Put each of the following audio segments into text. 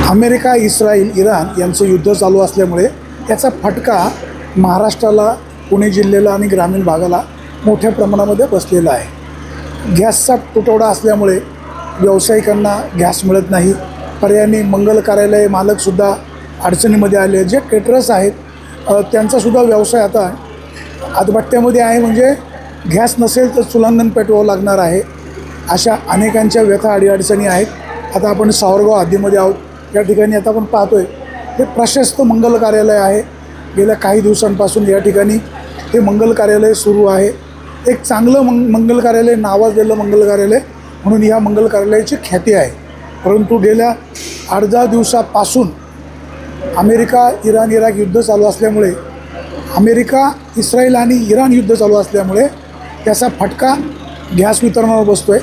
America, Israel, Iran यांचं युद्ध चालू असल्यामुळे त्याचा फटका महाराष्ट्राला, पुणे जिल्ह्याला आणि ग्रामीण भागाला मोठ्या प्रमाणामध्ये बसलेला आहे. गॅसचा तुटवडा असल्यामुळे व्यावसायिकांना गॅस मिळत नाही. पर्यायाने मंगल कार्यालय मालकसुद्धा अडचणीमध्ये आले. जे केटरर्स आहेत त्यांचासुद्धा व्यवसाय आता आतबट्ट्यामध्ये आहे. म्हणजे गॅस नसेल तर चुलांगण पेटवावं लागणार आहे. अशा अनेकांच्या व्यथा अडीअडचणी आहेत. आता आपण सावरगाव हद्दीमध्ये आहोत. या ठिकाणी आता आपण पाहतोय हे प्रशस्त मंगल कार्यालय आहे. गेल्या काही दिवसांपासून या ठिकाणी हे मंगल कार्यालय सुरू आहे. एक चांगलं मंगल कार्यालय, नावाजलेलं मंगल कार्यालय म्हणून या मंगल कार्यालयाची ख्याती आहे. परंतु गेल्या 8-10 दिवसापासून अमेरिका, इराण, इराक युद्ध चालू असल्यामुळे, अमेरिका, इस्रायल आणि इराण युद्ध चालू असल्यामुळे त्याचा फटका गॅस वितरणावर बसतो आहे.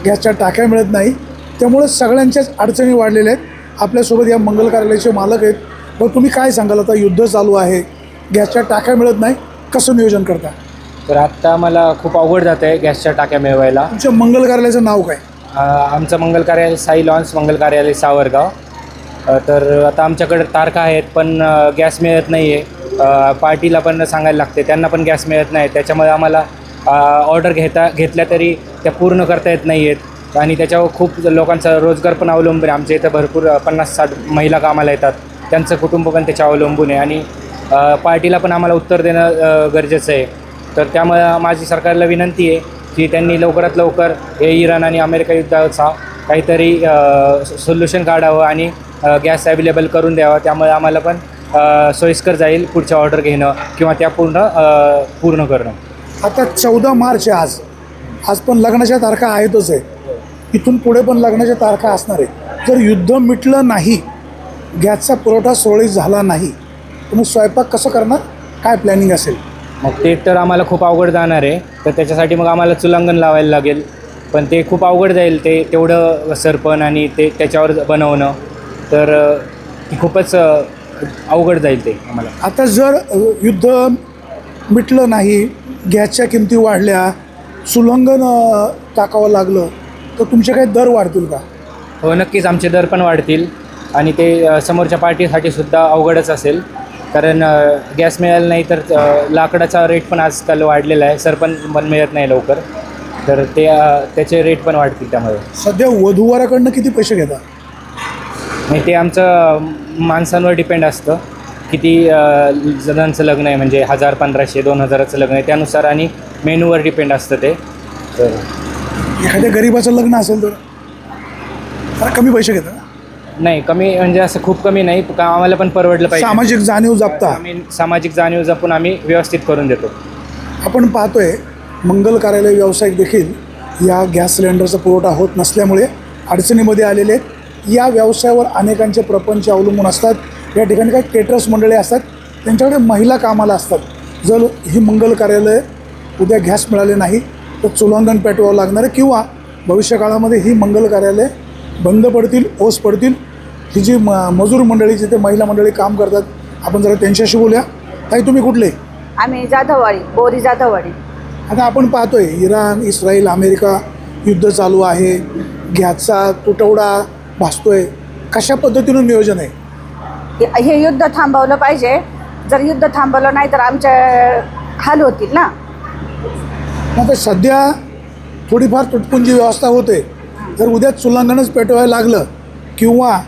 गॅसच्या टाक्या मिळत नाही. त्यामुळे सगळ्यांच्याच अडचणी वाढलेल्या आहेत. आपल्यासोबत या मंगल कार्यालयाचे मालक आहेत. व तुम्ही काय सांगाल, आता युद्ध चालू आहे, गॅसच्या टाक्या मिळत नाही, कसं नियोजन करता? तर आत्ता मला खूप अवघड जातं आहे गॅसच्या टाक्या मिळवायला. तुमच्या मंगल कार्यालयाचं नाव काय? आमचं मंगल कार्यालय साई लॉन्स मंगल कार्यालय सावरगाव. तर आता आमच्याकडे तारखा आहेत पण गॅस मिळत नाही आहे. पार्टीला पण सांगायला लागते, त्यांना पण गॅस मिळत नाही. त्याच्यामुळे आम्हाला ऑर्डर घेतल्या तरी त्या पूर्ण करता येत नाही आहेत. आणि त्याच्यावर खूप लोकांचा रोजगार पण अवलंबून आहे. आमच्या इथं भरपूर 50-60 महिला कामाला येतात. त्यांचं कुटुंब पण त्याच्यावर अवलंबून आहे. आणि पार्टीला पण आम्हाला उत्तर देणं गरजेचं आहे. तर त्यामुळे माझी सरकारला विनंती आहे की त्यांनी लवकरात लवकर हे इराण आणि अमेरिका युद्धाचा काहीतरी सोल्युशन काढावं आणि गॅस अवेलेबल करून द्यावा. त्यामुळे आम्हाला पण सोयीस्कर जाईल पुढच्या ऑर्डर घेणं किंवा त्या पूर्ण करणं. आता 14 मार्च आहे आज पण लग्नाच्या तारखा आहेतच आहे. इथून पुढे पण लग्नाच्या तारखा असणार आहेत. जर युद्ध मिटलं नाही, गॅसचा पुरवठा सुरळीत झाला नाही, तुम्ही स्वयंपाक कसं करणार? काय प्लॅनिंग असेल? मग ते तर आम्हाला खूप अवघड जाणार आहे. तर त्याच्यासाठी मग आम्हाला चुलांगण लावायला लागेल. पण ते खूप अवघड जाईल, ते तेवढं सरपण आणि ते त्याच्यावर बनवणं. तर खूपच अवघड जाईल ते आम्हाला. आता जर युद्ध मिटलं नाही, गॅसच्या किमती वाढल्या, चुलांगण टाकावं लागलं तर तुमचे काही दर वाढतील का? हो, नक्कीच आमचे दर पण वाढतील. आणि ते समोरच्या पार्टीसाठी सुद्धा अवघडच असेल. कारण गॅस मिळाला नाही तर लाकडाचा रेट पण आजकाल वाढलेला आहे. सरपण पण मिळत नाही लवकर. तर त्याचे रेट पण वाढतील. त्यामुळे सध्या वधूवराकडनं किती पैसे घेता? नाही, ते आमचं माणसांवर डिपेंड असतं. किती जणांचं लग्न आहे, म्हणजे 1000, 1500, 2000चं लग्न आहे त्यानुसार, आणि मेनूवर डिपेंड असतं ते. तर एखाद्या गरीबाचं लग्न असेल तर जरा कमी पैसे घेता? नाही, कमी म्हणजे असं खूप कमी नाही. आम्हाला पण परवडलं पाहिजे. सामाजिक जाणीव जपता? आम्ही सामाजिक जाणीव जपून आम्ही व्यवस्थित करून देतो. आपण पाहतोय मंगल कार्यालय व्यावसायिक देखील या गॅस सिलेंडरचा पुरवठा होत नसल्यामुळे अडचणीमध्ये आलेले आहेत. या व्यवसायावर अनेकांचे प्रपंच अवलंबून असतात. या ठिकाणी काही केटरर्स मंडळी असतात, त्यांच्याकडे महिला कामाला असतात. जर ही मंगल कार्यालय उद्या गॅस मिळाले नाही तर चुलांगण पेटवावं लागणार आहे, किंवा भविष्यकाळामध्ये ही मंगल कार्यालय बंद पडतील, ओस पडतील. ही जी मजूर मंडळी, जिथे महिला मंडळी काम करतात, आपण जरा त्यांच्याशी बोलूया. ताई, तुम्ही कुठले? आम्ही जाधववाडी, बोरी जाधववाडी. आता आपण पाहतोय इराण, इस्रायल, अमेरिका युद्ध चालू आहे. गॅसचा तुटवडा भासतोय. कशा पद्धतीनं नियोजन आहे? हे युद्ध थांबवलं पाहिजे. जर युद्ध थांबवलं नाही तर आमचे हाल होतील ना. आता सध्या थोडीफार तुटपुंजी व्यवस्था होते. जर उद्या चुलांगणच पेटवायला लागलं, किंवा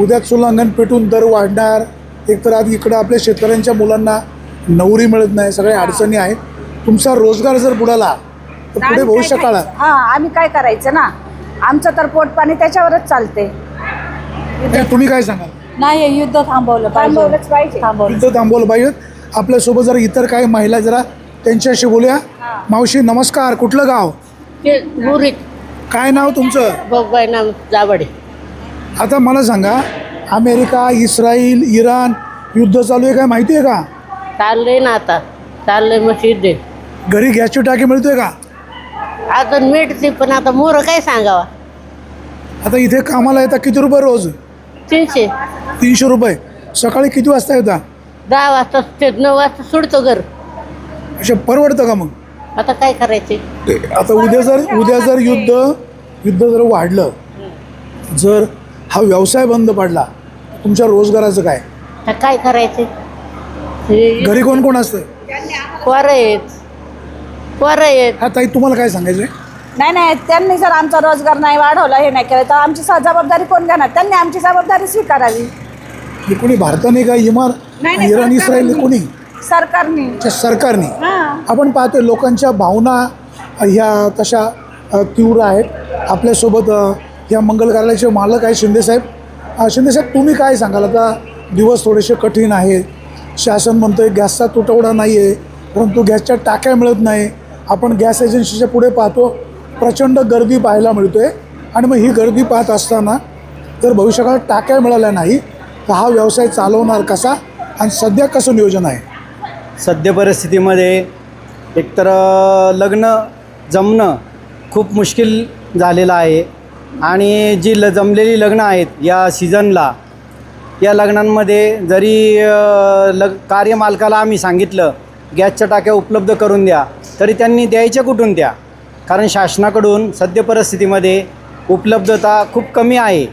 उद्या चुलांगण पेटून दर वाढणार, एकतर आज इकडं आपल्या शेतकऱ्यांच्या मुलांना नोकरी मिळत नाही, सगळ्या अडचणी आहेत. तुमचा रोजगार जर बुडाला तर पुढे भविष्य काळात आम्ही काय करायचं ना? आमचं तर पोटपाणी त्याच्यावरच चालते. तुम्ही काय सांगाल? नाही, युद्ध थांबवलंच पाहिजे. युद्ध थांबवलं पाहिजे. आपल्यासोबत जरा इतर काही महिला, जरा त्यांच्याशी बोलूया. मावशी नमस्कार, कुठलं गाव? काय नाव तुमचं? नाव जावडे. आता मला सांगा, अमेरिका, इस्रायल, इराण युद्ध चालू आहे, काय माहिती आहे का? चाललंय ना, आता चाललंय. मग घरी गॅसची टाकी मिळतोय का? आता मिळते, पण आता मोर काय सांगावा. आता इथे कामाला येतात किती रुपये रोज? 300. 300 रुपये. सकाळी किती वाजता येतात? 10 वाजता, 9 वाजता सोडतो घर. अच्छा, परवडतं का मग? आता काय करायचे? आता उद्या जर युद्ध जर वाढलं, जर हा व्यवसाय बंद पडला, तुमच्या रोजगाराचं काय? तर काय करायचे घरी कोण कोण असतं? पोरं आहेत हा ताई, तुम्हाला काय सांगायचं आहे? नाही त्यांनी जर आमचा रोजगार नाही वाढवला, हे नाही केलं, तर आमची जबाबदारी कोण घेणार? त्यांनी आमची जबाबदारी स्वीकारावी. हे कोणी भारताने का नाही, इराण इस्रायल कोणी? सरकारने. सरकारने. हां. आपण पाहतोय लोकांच्या भावना ह्या तशा तीव्र आहेत. आपल्यासोबत ह्या मंगल कार्यालयाचे मालक आहेत शिंदेसाहेब. शिंदेसाहेब, तुम्ही काय सांगाल? आता दिवस थोडेसे कठीण आहेत. शासन म्हणतंय गॅसचा तुटवडा नाही आहे, परंतु गॅसच्या टाक्या मिळत नाही. आपण गॅस एजन्सीच्या पुढे पाहतो, प्रचंड गर्दी पाहायला मिळतोय. आणि मग ही गर्दी पाहत असताना जर भविष्यकाळात टाक्या मिळाल्या नाही तर हा व्यवसाय चालवणार कसा आणि सध्या कसं नियोजन आहे? सद्य परिस्थितीमध्ये एकतर लग्न जमणं खूप मुश्किल झालेलं आहे आणि जी जमलेली लग्न आहेत या सीझनला, या लग्नांमध्ये जरी कार्यमालकाला आम्ही सांगितलं गॅसच्या टाक्या उपलब्ध करून द्या, तरी त्यांनी द्यायच्या कुठून त्या? कारण शासनाकडून सद्य परिस्थितीमध्ये उपलब्धता खूप कमी आहे.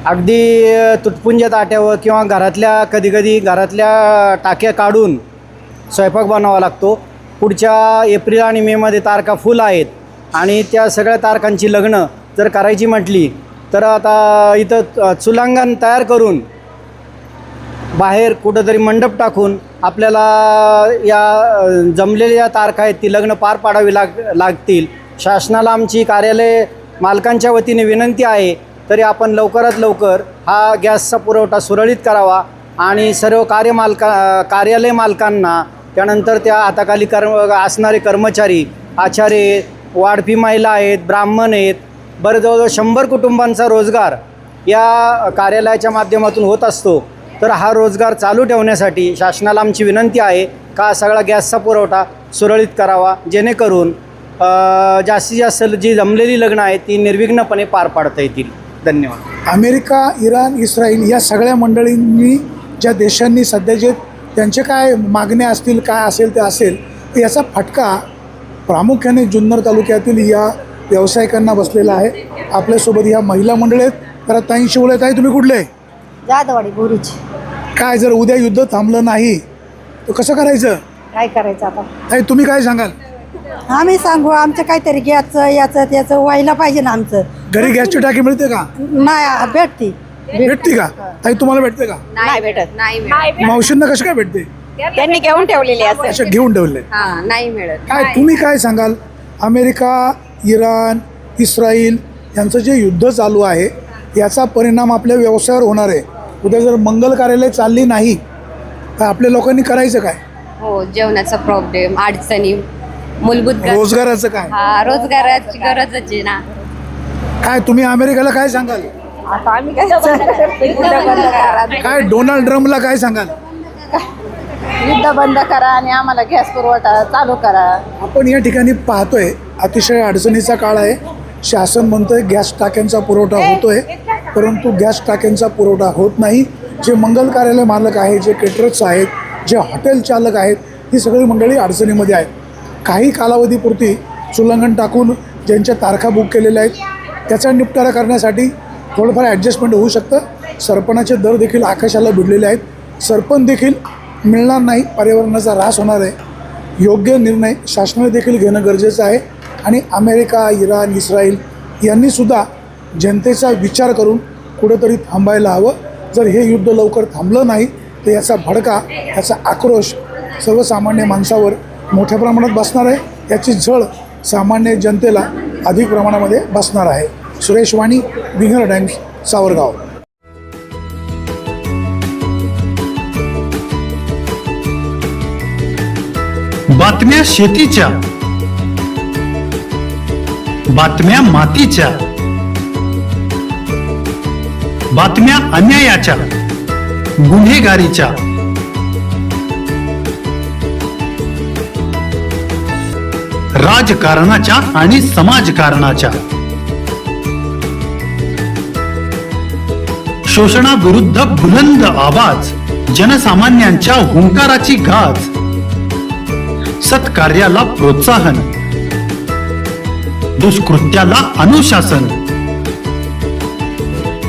अगदी तुटपुंज्या ताट्यावर किंवा कधीकधी घरातल्या टाक्या काढून स्वयंपाक बनावा लागतो. पुढच्या एप्रिल आणि मेमध्ये तारखा फुल आहेत आणि त्या सगळ्या तारखांची लग्न जर करायची म्हटली तर आता इथं चुलांगण तयार करून बाहेर कुठंतरी मंडप टाकून आपल्याला या जमलेल्या तारखा आहेत ती लग्न पार पाडावी लागतील. शासनाला आमची कार्यालय मालकांच्या वतीने विनंती आहे, तरी आपण लवकरात लवकर हा गॅसचा पुरवठा सुरळीत करावा आणि सर्व कार्यालय मालकांना, त्यानंतर त्या हाताखाली असणारे कर्मचारी, आचार्य, वाढपी महिला आहेत, ब्राह्मण आहेत, बरं जवळजवळ 100 कुटुंबांचा रोजगार या कार्यालयाच्या माध्यमातून होत असतो. तर हा रोजगार चालू ठेवण्यासाठी शासनाला आमची विनंती आहे का सगळा गॅसचा पुरवठा सुरळीत करावा, जेणेकरून जास्तीत जास्त जी जमलेली लग्न आहेत ती निर्विघ्नपणे पार पाडता येतील. धन्यवाद. अमेरिका, इराण, इस्रायल या सगळ्या मंडळींनी, ज्या देशांनी सध्या जे त्यांचे काय मागण्या असतील, काय असेल ते असेल, तर याचा फटका प्रामुख्याने जुन्नर तालुक्यातील या व्यावसायिकांना बसलेला आहे. आपल्यासोबत या महिला मंडळी आहेत. तर ताईंशी बोलत आहे. तुम्ही कुठले? जाधववाडी बोरीची. काय जर उद्या युद्ध थांबलं नाही तर कसं करायचं? काय करायचं आता? ताई, तुम्ही काय सांगाल? आम्ही सांगू, आमचं काहीतरी गॅसचं याचं त्याचं व्हायला पाहिजे ना. आमचं घरी गॅसची टाकी मिळते का? नाही भेटती. भेटते का? ताई, तुम्हाला भेटते का? नाही भेटत. नाही मावशींना कसं काय भेटते? त्यांनी घेऊन ठेवलेली असेल. अशा घेऊन ठेवले. नाही मिळत. काय तुम्ही काय सांगाल? अमेरिका, इराण, इस्रायल यांचं जे युद्ध चालू आहे याचा परिणाम आपल्या व्यवसायावर होणार आहे. उद्या जर मंगल कार्यालय चालली नाही तर आपल्या लोकांनी करायचं काय? हो, जेवणाचा प्रॉब्लेम, अडचणी, मूलभूत रोजगाराचं काय? हा, रोजगाराची गरजच आहे ना. काय तुम्ही अमेरिकेला काय सांगाल? आता आम्ही काय युद्ध बंद करा. काय डोनाल्ड ट्रम्पला काय सांगाल? युद्ध बंद करा आणि आम्हाला गॅस पुरवठा चालू करा. आपण या ठिकाणी पाहतोय अतिशय अडचणीचा काळ आहे. शासन म्हणतंय गॅस टाक्यांचा पुरवठा होतोय, परंतु गॅस टाक्यांचा पुरवठा होत नाही. जे मंगल कार्यालय मालक आहेत, जे केटरर्स आहेत, जे हॉटेल चालक आहेत, ही सगळी मंडळी अडचणीमध्ये आहेत. काही कालावधीपुरती चुलांगण टाकून ज्यांच्या तारखा बुक केलेल्या आहेत त्याचा निपटारा करण्यासाठी थोडंफार ॲडजस्टमेंट होऊ शकतं. सरपणाचे दर देखील आकाशाला भिडलेले आहेत. सरपण देखील मिळणार नाही, पर्यावरणाचा ऱ्हास होणार आहे. योग्य निर्णय शासनाने देखील घेणं गरजेचं आहे आणि अमेरिका, इराण, इस्रायल यांनीसुद्धा जनतेचा विचार करून कुठंतरी थांबायला हवं. जर हे युद्ध लवकर थांबलं नाही तर याचा भडका, याचा आक्रोश सर्वसामान्य माणसावर मोठ्या प्रमाणात बसणार आहे. याची झळ सामान्य जनतेला अधिक प्रमाणामध्ये बसणार आहे. सुरेश वाणी, विंगर टाइम्स, सावरगाव. बातम्या शेतीच्या, बातम्या मातीच्या, बातम्या अन्यायाच्या, गुन्हेगारीच्या, राजकारणाच्या आणि समाजकारणाच्या, शोषणाविरुद्ध बुलंद आवाज, जनसामान्यांच्या हुंकाराची गाज, सत्कार्याला प्रोत्साहन, दुष्कृत्याला अनुशासन,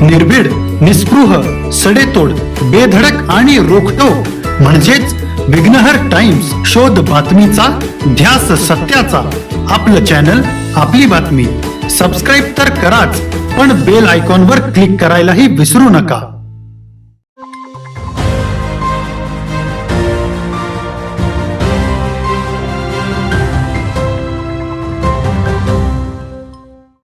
निर्भीड निस्पृह, सडेतोड, बेधडक आणि रोखटोक म्हणजेच विघ्नहर टाइम्स. शोध बातमीचा, ध्यास सत्याचा. आपलं चॅनल, आपली बातमी. सबस्क्राईब तर कराच, पण बेल आयकॉनवर क्लिक करायलाही विसरू नका.